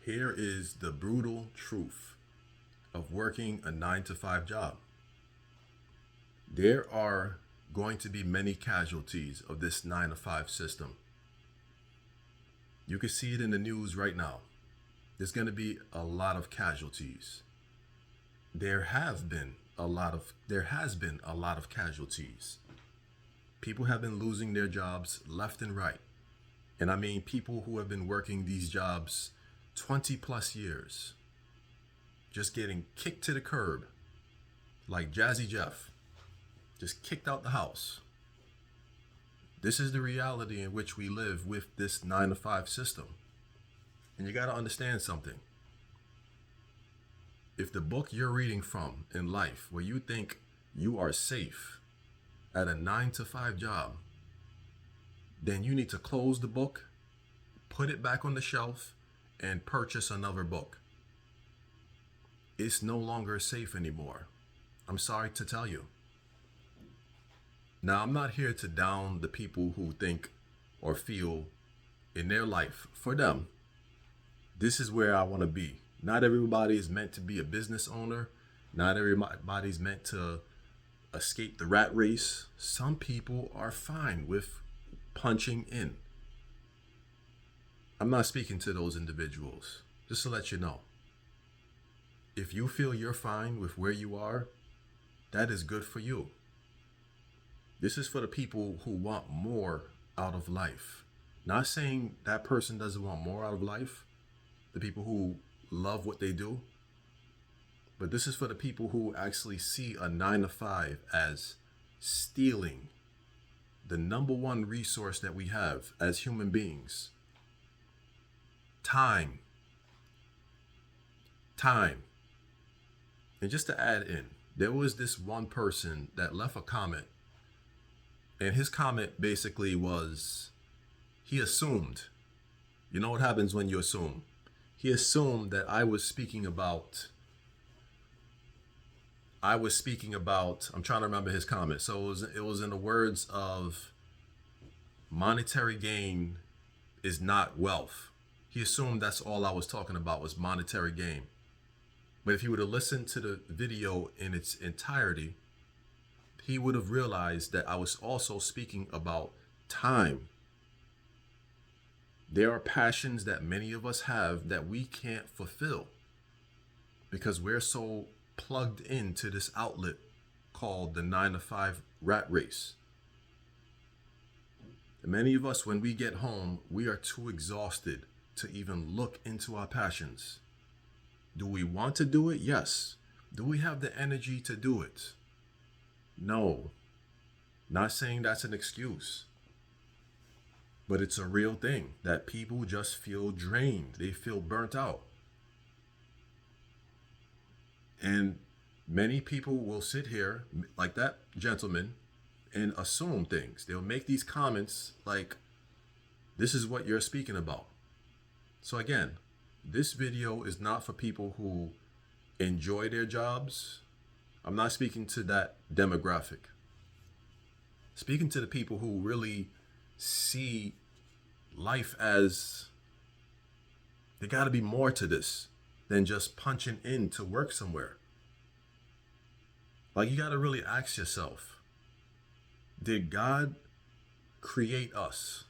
Here is the brutal truth of working a 9 to 5 job. There are going to be many casualties of this 9 to 5 system. You can see it in the news right now. There's going to be a lot of casualties. There has been a lot of casualties. People have been losing their jobs left and right. And I mean people who have been working these jobs 20 plus years, just getting kicked to the curb, like Jazzy Jeff, just kicked out the house. This is the reality in which we live with this 9 to 5 system. And you got to understand something. If the book you're reading from in life, where you think you are safe at a 9 to 5 job, then you need to close the book, put it back on the shelf, and purchase another book. It's no longer safe anymore. I'm sorry to tell you. Now, I'm not here to down the people who think or feel in their life, for them, this is where I want to be. Not everybody is meant to be a business owner. Not everybody's meant to escape the rat race. Some people are fine with punching in. I'm not speaking to those individuals, just to let you know. If you feel you're fine with where you are, that is good for you. This is for the people who want more out of life. Not saying that person doesn't want more out of life, the people who love what they do, but this is for the people who actually see a 9 to 5 as stealing the number one resource that we have as human beings. Time. And just to add in, there was this one person that left a comment, and his comment basically was, he assumed, you know what happens when you assume? He assumed that I was speaking about, I'm trying to remember his comment. So it was in the words of, monetary gain is not wealth. He assumed that's all I was talking about was monetary gain. But if he would have listened to the video in its entirety, he would have realized that I was also speaking about time. There are passions that many of us have that we can't fulfill because we're so plugged into this outlet called the 9 to 5 rat race. And many of us, when we get home, we are too exhausted to even look into our passions. Do we want to do it? Yes. Do we have the energy to do it? No. Not saying that's an excuse. But it's a real thing that people just feel drained. They feel burnt out. And many people will sit here, like that gentleman, and assume things. They'll make these comments like, this is what you're speaking about. So again, this video is not for people who enjoy their jobs. I'm not speaking to that demographic. Speaking to the people who really see life as, there got to be more to this than just punching in to work somewhere. Like, you got to really ask yourself, did God create us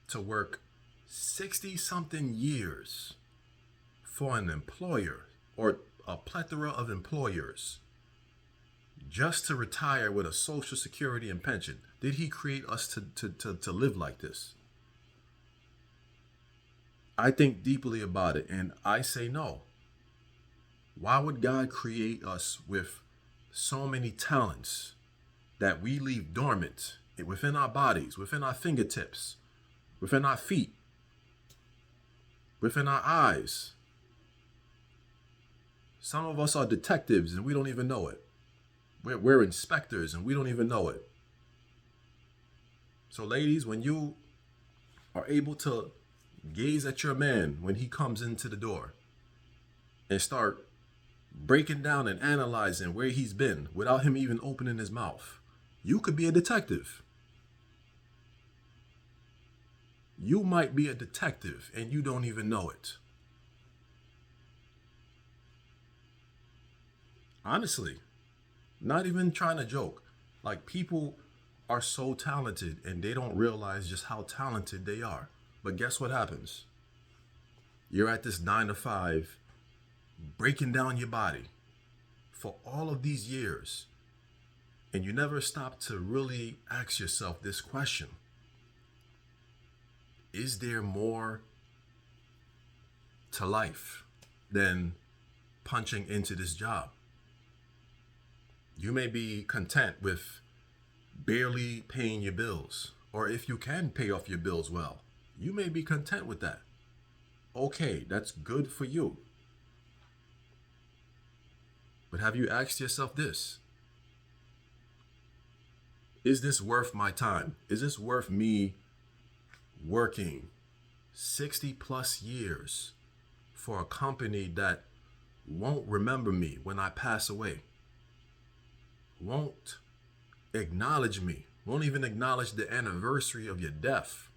to work 60 something years for an employer or a plethora of employers just to retire with a social security and pension? Did he create us to live like this? I think deeply about it, and I say no. Why would God create us with so many talents that we leave dormant within our bodies, within our fingertips, within our feet, within our eyes? Some of us are detectives and we don't even know it. We're inspectors and we don't even know it. So ladies, when you are able to gaze at your man when he comes into the door and start breaking down and analyzing where he's been without him even opening his mouth, you could be a detective. You might be a detective and you don't even know it. Honestly, not even trying to joke. Like, people are so talented and they don't realize just how talented they are. But guess what happens? You're at this 9 to 5, breaking down your body for all of these years, and you never stop to really ask yourself this question: is there more to life than punching into this job? You may be content with barely paying your bills, or if you can pay off your bills well, you may be content with that. Okay, that's good for you. But have you asked yourself this? Is this worth my time? Is this worth me working 60 plus years for a company that won't remember me when I pass away? Won't acknowledge me, won't even acknowledge the anniversary of your death.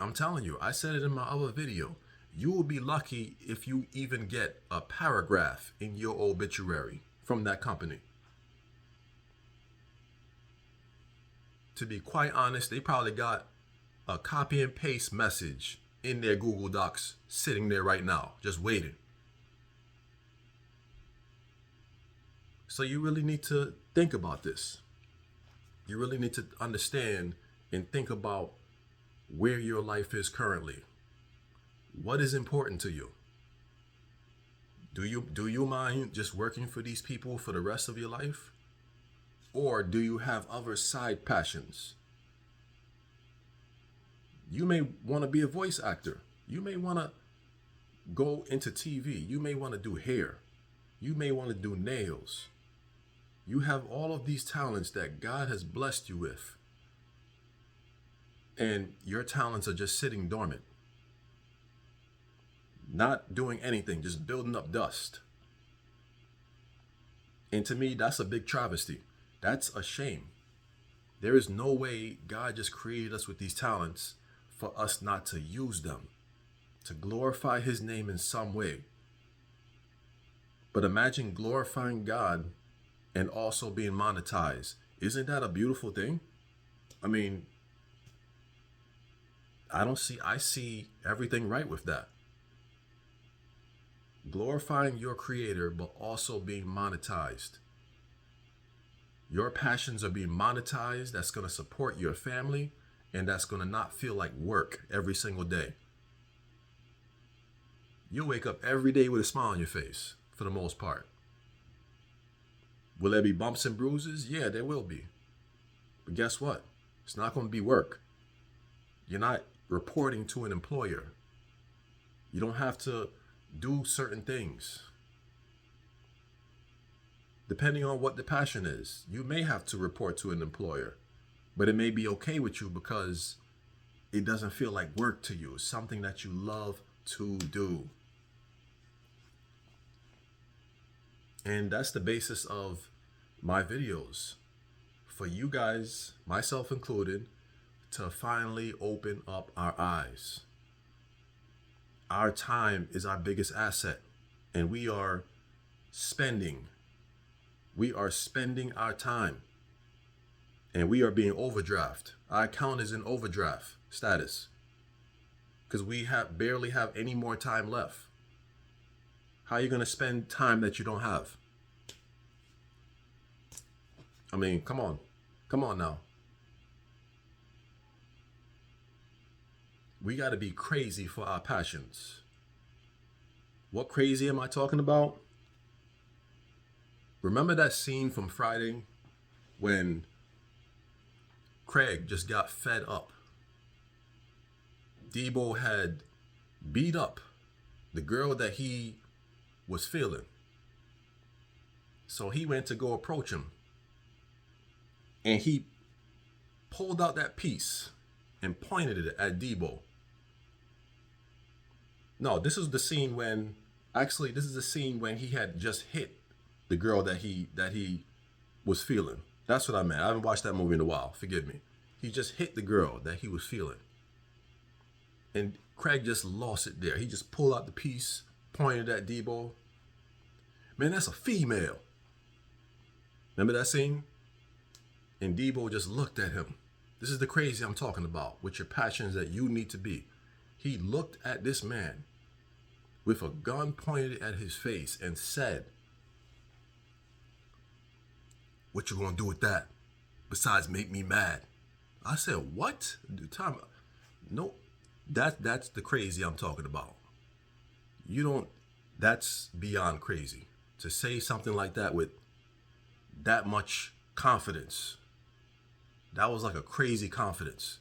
I'm telling you, I said it in my other video, you will be lucky if you even get a paragraph in your obituary from that company. To be quite honest, they probably got a copy and paste message in their Google Docs sitting there right now, just waiting. So you really need to think about this. You really need to understand and think about where your life is currently. What is important to you? Do you mind just working for these people for the rest of your life? Or do you have other side passions? You may want to be a voice actor. You may want to go into TV. You may want to do hair. You may want to do nails. You have all of these talents that God has blessed you with. And your talents are just sitting dormant. Not doing anything, just building up dust. And to me, that's a big travesty. That's a shame. There is no way God just created us with these talents for us not to use them, to glorify his name in some way. But imagine glorifying God and also being monetized. Isn't that a beautiful thing? I mean, I see everything right with that. Glorifying your creator, but also being monetized. Your passions are being monetized. That's going to support your family, and that's going to not feel like work every single day. You'll wake up every day with a smile on your face, for the most part. Will there be bumps and bruises? Yeah, there will be. But guess what? It's not going to be work. You're not reporting to an employer. You don't have to do certain things. Depending on what the passion is, you may have to report to an employer, but it may be okay with you because it doesn't feel like work to you. It's something that you love to do. And that's the basis of my videos, for you guys, myself included, to finally open up our eyes. Our time is our biggest asset, and we are spending our time, and we are being overdraft. Our account is in overdraft status because we barely have any more time left. How are you going to spend time that you don't have? I mean, come on now. We got to be crazy for our passions. What crazy am I talking about? Remember that scene from Friday when Craig just got fed up? Debo had beat up the girl that he was feeling. So he went to go approach him. And he pulled out that piece and pointed it at Debo. No, this is the scene when he had just hit the girl that he was feeling. That's what I meant. I haven't watched that movie in a while. Forgive me. He just hit the girl that he was feeling. And Craig just lost it there. He just pulled out the piece pointed at Debo. Man, that's a female. Remember that scene? And Debo just looked at him. This is the crazy I'm talking about, with your passions that you need to be. He looked at this man with a gun pointed at his face and said, "What you gonna do with that besides make me mad?" I said, "What?" Time. No, that's the crazy I'm talking about. You don't. That's beyond crazy to say something like that with that much confidence. That was like a crazy confidence.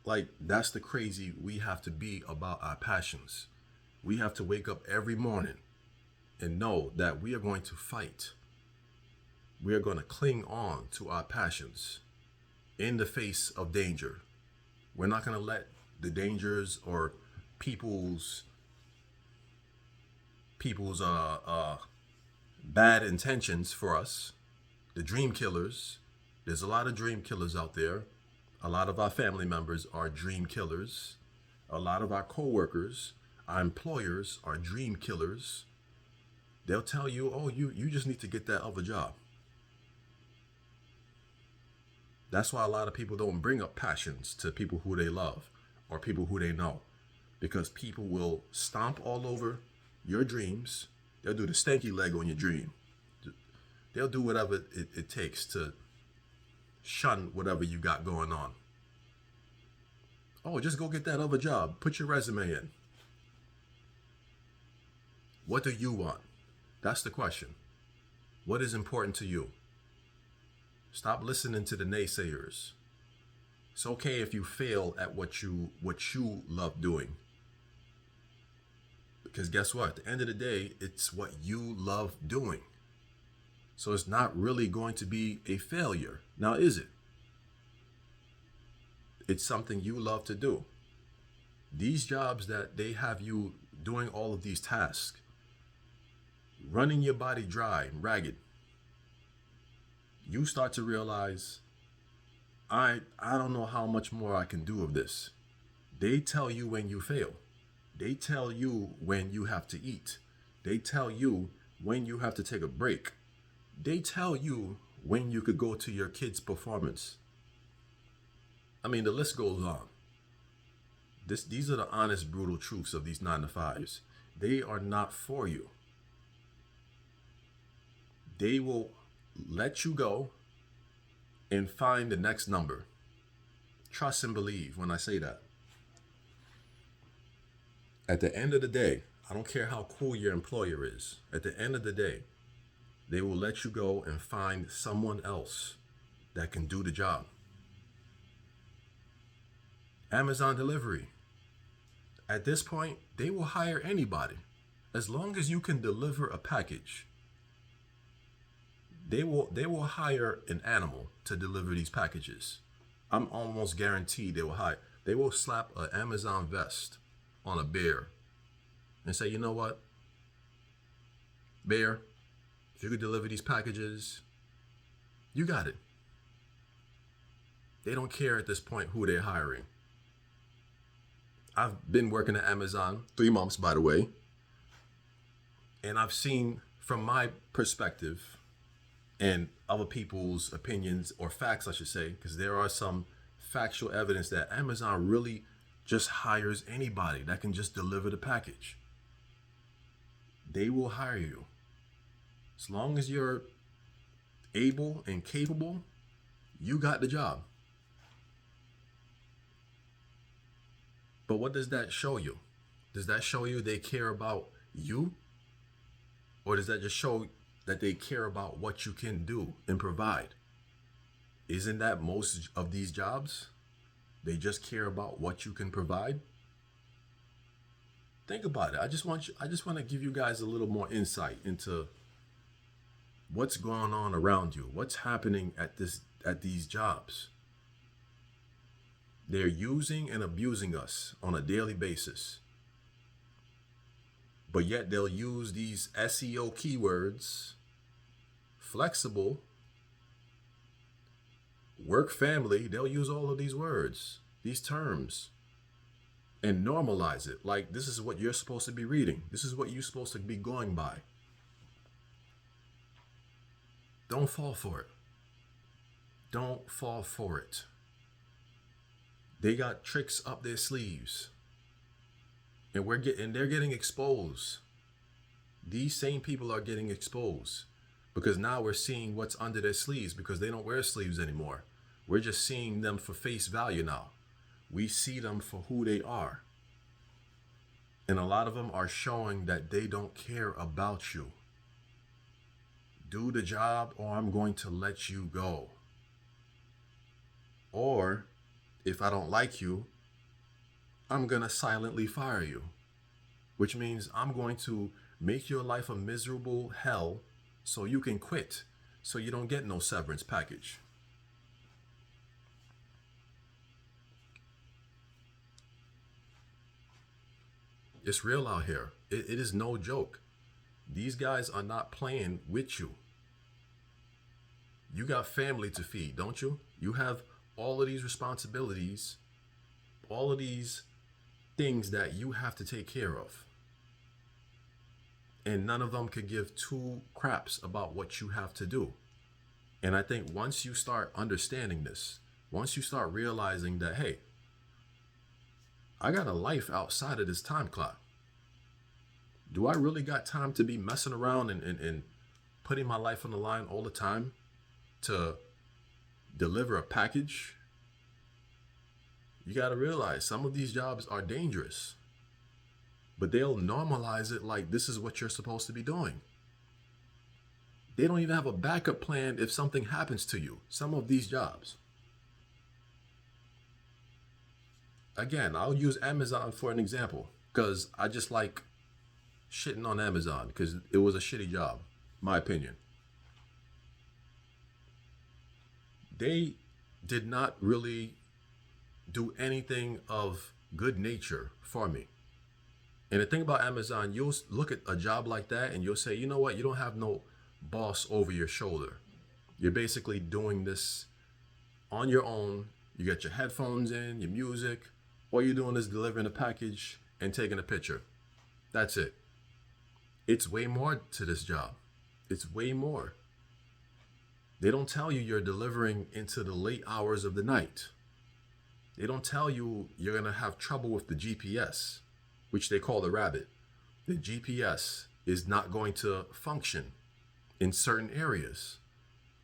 Like, that's the crazy we have to be about our passions. We have to wake up every morning and know that we are going to fight. We are going to cling on to our passions in the face of danger. We're not going to let the dangers or people's bad intentions for us, the dream killers. There's a lot of dream killers out there. A lot of our family members are dream killers. A lot of our coworkers, our employers are dream killers. They'll tell you, "Oh, you just need to get that other job." That's why a lot of people don't bring up passions to people who they love or people who they know, because people will stomp all over your dreams. They'll do the stanky leg on your dream. They'll do whatever it takes to shun whatever you got going on. "Oh, just go get that other job. Put your resume in." What do you want? That's the question. What is important to you? Stop listening to the naysayers. It's okay if you fail at what you love doing. Because guess what? At the end of the day, it's what you love doing. So it's not really going to be a failure. Now, is it? It's something you love to do. These jobs that they have you doing all of these tasks, running your body dry and ragged, you start to realize, I don't know how much more I can do of this. They tell you when you fail. They tell you when you have to eat. They tell you when you have to take a break. They tell you when you could go to your kid's performance. I mean, the list goes on. These are the honest, brutal truths of these 9-to-5s. They are not for you. They will let you go and find the next number. Trust and believe when I say that. At the end of the day, I don't care how cool your employer is. At the end of the day, they will let you go and find someone else that can do the job. Amazon delivery. At this point, they will hire anybody. As long as you can deliver a package, they will hire an animal to deliver these packages. I'm almost guaranteed they will slap an Amazon vest on a bear and say, "You know what, bear, if you could deliver these packages, you got it." They don't care at this point who they're hiring. I've been working at Amazon 3 months, by the way, and I've seen from my perspective and other people's opinions, or facts I should say, because there are some factual evidence that Amazon really just hires anybody that can just deliver the package. They will hire you. As long as you're able and capable, you got the job. But what does that show you? Does that show you they care about you? Or does that just show that they care about what you can do and provide? Isn't that most of these jobs? They just care about what you can provide. Think about it. I just want to give you guys a little more insight into what's going on around you. What's happening at these jobs? They're using and abusing us on a daily basis. But yet they'll use these SEO keywords, flexible, work, family. They'll use all of these words, these terms, and normalize it. Like, this is what you're supposed to be reading. This is what you're supposed to be going by. Don't fall for it. Don't fall for it. They got tricks up their sleeves. And they're getting exposed. These same people are getting exposed because now we're seeing what's under their sleeves because they don't wear sleeves anymore. We're just seeing them for face value now. We see them for who they are. And a lot of them are showing that they don't care about you. Do the job or I'm going to let you go. Or if I don't like you, I'm going to silently fire you, which means I'm going to make your life a miserable hell so you can quit, so you don't get no severance package. It's real out here. It is no joke. These guys are not playing with you. You got family to feed, don't you? You have all of these responsibilities, all of these things that you have to take care of. And none of them could give two craps about what you have to do. And I think once you start understanding this, once you start realizing that, hey, I got a life outside of this time clock. Do I really got time to be messing around and putting my life on the line all the time to deliver a package? You got to realize some of these jobs are dangerous, but they'll normalize it like this is what you're supposed to be doing. They don't even have a backup plan if something happens to you. Some of these jobs. Again, I'll use Amazon for an example because I just like shitting on Amazon because it was a shitty job, my opinion. They did not really do anything of good nature for me. And the thing about Amazon, you'll look at a job like that and you'll say, you know what? You don't have no boss over your shoulder. You're basically doing this on your own. You get your headphones in, your music. All you're doing is delivering a package and taking a picture. That's it. It's way more to this job. It's way more. They don't tell you you're delivering into the late hours of the night. They don't tell you you're going to have trouble with the GPS, which they call the rabbit. The GPS is not going to function in certain areas.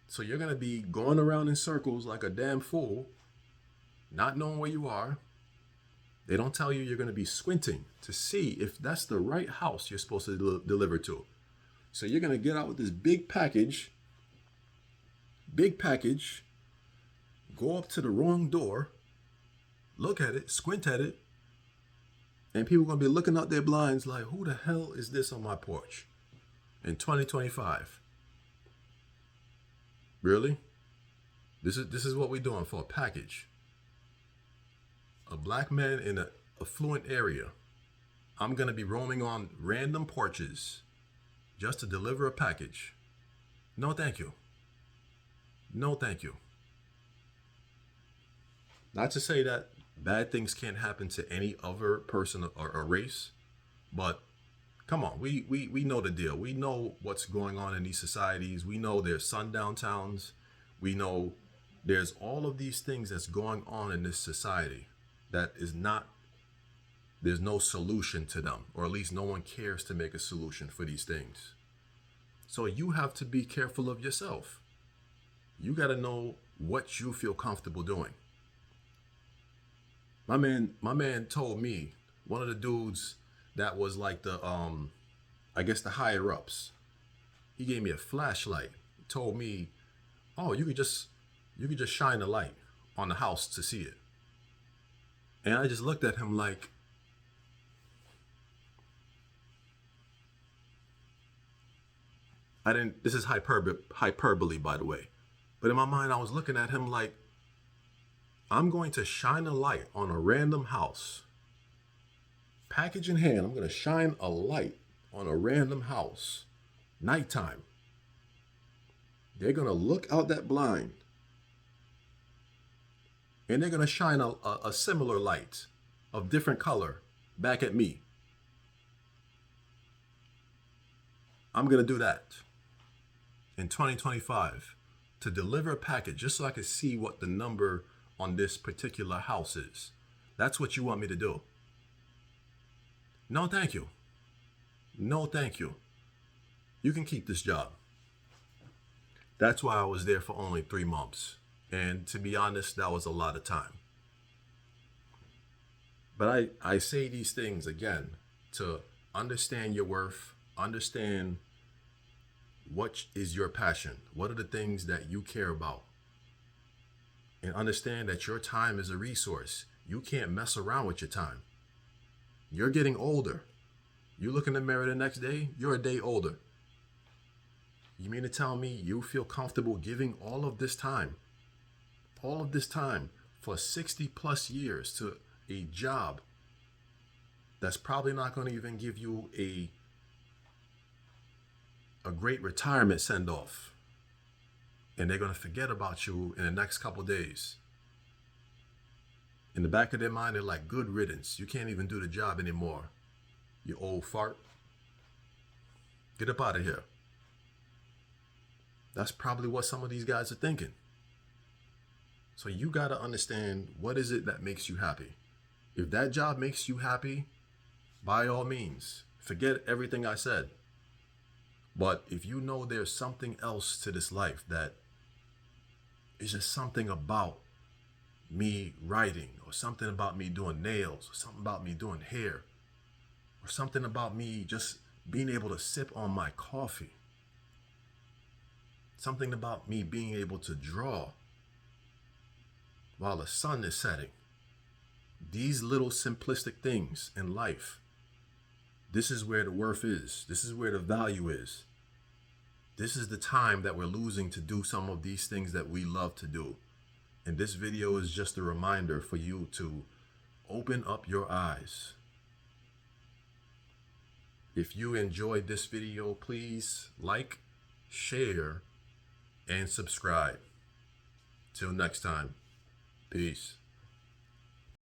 So you're going to be going around in circles like a damn fool, not knowing where you are. They don't tell you you're going to be squinting to see if that's the right house you're supposed to deliver to. So you're going to get out with this big package, go up to the wrong door, look at it, squint at it, and people are going to be looking out their blinds like, who the hell is this on my porch in 2025? Really? This is what we're doing for a package. A black man in an affluent area. I'm going to be roaming on random porches just to deliver a package. No, thank you. No, thank you. Not to say that bad things can't happen to any other person or race, but come on, we know the deal. We know what's going on in these societies. We know there's sundown towns. We know there's all of these things that's going on in this society that is not, there's no solution to them, or at least no one cares to make a solution for these things. So you have to be careful of yourself. You got to know what you feel comfortable doing. My man told me, one of the dudes that was like the, I guess the higher ups, he gave me a flashlight. He told me, oh, you could just shine a light on the house to see it. And I just looked at him like, this is hyperbole, by the way. But in my mind, I was looking at him like, I'm going to shine a light on a random house. Package in hand, I'm going to shine a light on a random house. Nighttime. They're going to look out that blind. And they're going to shine a similar light of different color back at me. I'm going to do that in 2025 to deliver a package just so I can see what the number on this particular house is. That's what you want me to do. No, thank you. No, thank you. You can keep this job. That's why I was there for only 3 months. And to be honest, that was a lot of time. But I say these things again to understand your worth, understand what is your passion, what are the things that you care about, and understand that your time is a resource. You can't mess around with your time. You're getting older. You look in the mirror the next day, you're a day older. You mean to tell me you feel comfortable giving all of this time for 60 plus years to a job that's probably not going to even give you a great retirement send-off, and they're going to forget about you in the next couple of days? In the back of their mind, they're like, good riddance. You can't even do the job anymore, you old fart. Get up out of here. That's probably what some of these guys are thinking. So you got to understand, what is it that makes you happy? If that job makes you happy, by all means, forget everything I said. But if you know there's something else to this life, that is just something about me writing, or something about me doing nails, or something about me doing hair, or something about me just being able to sip on my coffee, something about me being able to draw while the sun is setting. These little simplistic things in life, this is where the worth is. This is where the value is. This is the time that we're losing to do some of these things that we love to do. And this video is just a reminder for you to open up your eyes. If you enjoyed this video, please like, share, and subscribe. Till next time, peace.